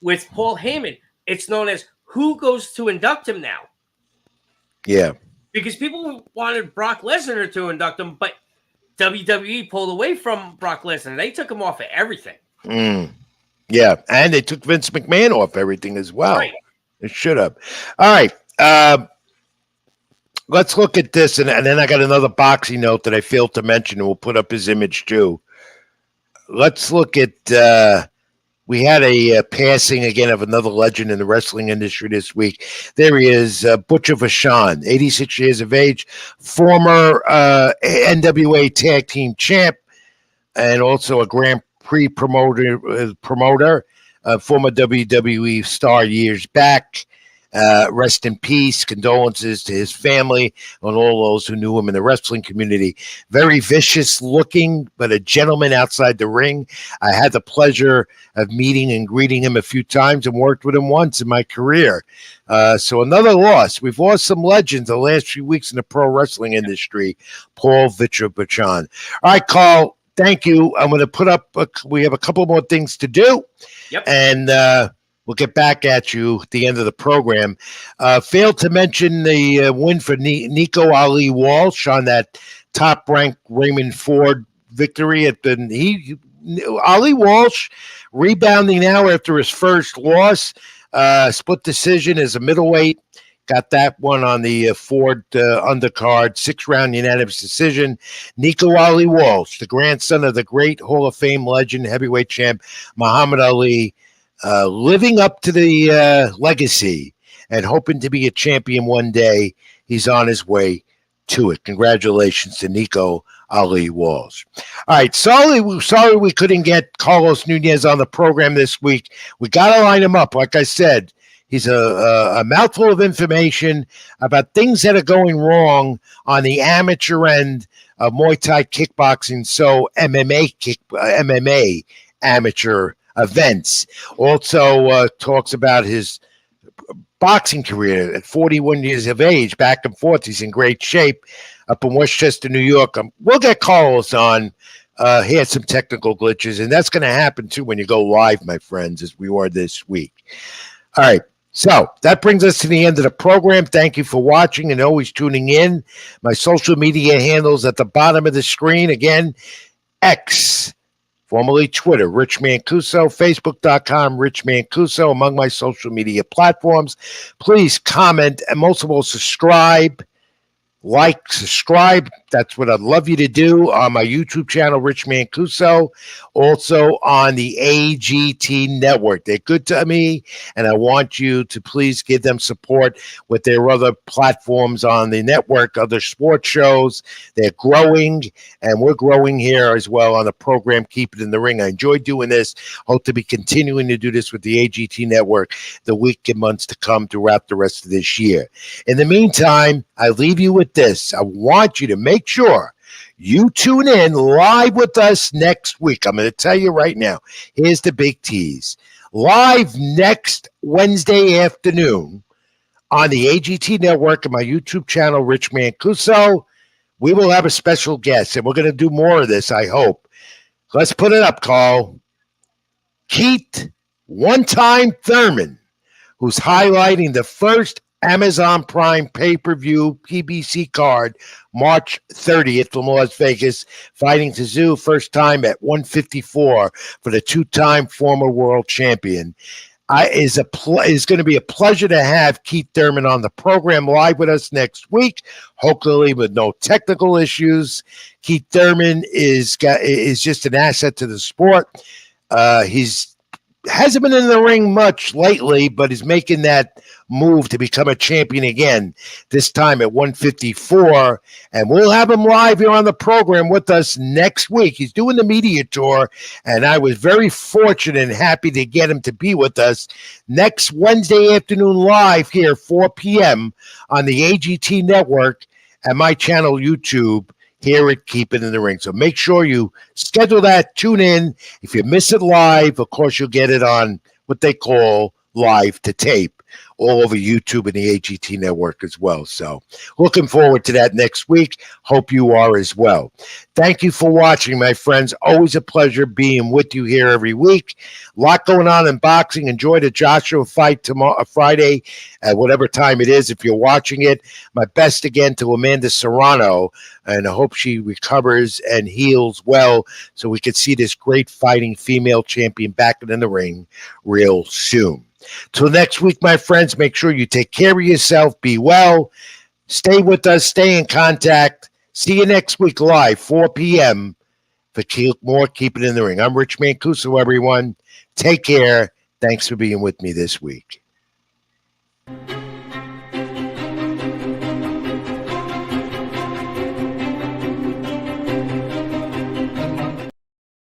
With Paul Heyman, it's known as who goes to induct him now. Yeah. Because people wanted Brock Lesnar to induct him, but WWE pulled away from Brock Lesnar. They took him off of everything. Yeah, and they took Vince McMahon off everything as well. Right. They should have. All right. Let's look at this, and then I got another boxing note that I failed to mention, and we'll put up his image too. Let's look at we had a passing again of another legend in the wrestling industry this week. There he is, Butcher Vachon, 86 years of age, former NWA Tag Team Champ, and also a Grand Prix promoter, former WWE star years back. Rest in peace. Condolences to his family and all those who knew him in the wrestling community. Very vicious looking, but a gentleman outside the ring. I had the pleasure of meeting and greeting him a few times and worked with him once in my career. So another loss. We've lost some legends the last few weeks in the pro wrestling industry. Paul Vachon. All right, Carl. Thank you. I'm going to put up, we have a couple more things to do. Yep. And, we'll get back at you at the end of the program. Failed to mention the win for Nico Ali Walsh on that top-ranked Raymond Ford victory. Ali Walsh rebounding now after his first loss. Split decision as a middleweight. Got that one on the Ford undercard, 6-round unanimous decision. Nico Ali Walsh, the grandson of the great Hall of Fame legend, heavyweight champ Muhammad Ali, living up to the legacy and hoping to be a champion one day. He's on his way to it. Congratulations to Nico Ali Walsh. All right, sorry we couldn't get Carlos Nunez on the program this week. We got to line him up. Like I said, he's a mouthful of information about things that are going wrong on the amateur end of Muay Thai kickboxing, so MMA amateur events. Also talks about his boxing career at 41 years of age, back and forth. He's in great shape up in Westchester, New York. We'll get Carlos on. He had some technical glitches, and that's going to happen too when you go live, my friends, as we were this week. All right. So that brings us to the end of the program. Thank you for watching and always tuning in. My social media handles at the bottom of the screen. Again, X, formerly Twitter, Rich Mancuso, Facebook.com, Rich Mancuso, among my social media platforms. Please comment and most of all, subscribe. Like, subscribe. That's what I'd love you to do on my YouTube channel, Rich Mancuso. Also on the AGT network. They're good to me, and I want you to please give them support with their other platforms on the network, other sports shows. They're growing, and we're growing here as well on the program Keep It in the Ring. I enjoy doing this. Hope to be continuing to do this with the AGT network the week and months to come throughout the rest of this year. In the meantime, I leave you with this. I want you to make sure you tune in live with us next week. I'm going to tell you right now. Here's the big tease. Live next Wednesday afternoon on the AGT network and my YouTube channel, Rich Mancuso, we will have a special guest, and we're going to do more of this, I hope. Let's put it up, Carl. Keith One-Time Thurman, who's highlighting the first Amazon Prime pay-per-view PBC card, March 30th from Las Vegas, fighting Tszyu, first time at 154 for the two-time former world champion. Is going to be a pleasure to have Keith Thurman on the program live with us next week, hopefully with no technical issues. Keith Thurman is just an asset to the sport. He's hasn't been in the ring much lately, but is making that move to become a champion again, this time at 154. And we'll have him live here on the program with us next week. He's doing the media tour, and I was very fortunate and happy to get him to be with us next Wednesday afternoon live here, 4 p.m. on the AGT network and my channel, YouTube, here at Keep It in the Ring. So make sure you schedule that, tune in. If you miss it live, of course, you'll get it on what they call live to tape all over YouTube and the AGT network as well. So looking forward to that next week. Hope you are as well. Thank you for watching, my friends. Always a pleasure being with you here every week. A lot going on in boxing. Enjoy the Joshua fight tomorrow, Friday, at whatever time it is if you're watching it. My best again to Amanda Serrano, and I hope she recovers and heals well so we could see this great fighting female champion back in the ring real soon. Till next week, my friends, make sure you take care of yourself, be well, stay with us, stay in contact. See you next week live, 4 p.m. for more Keep It in the Ring. I'm Rich Mancuso, everyone. Take care. Thanks for being with me this week.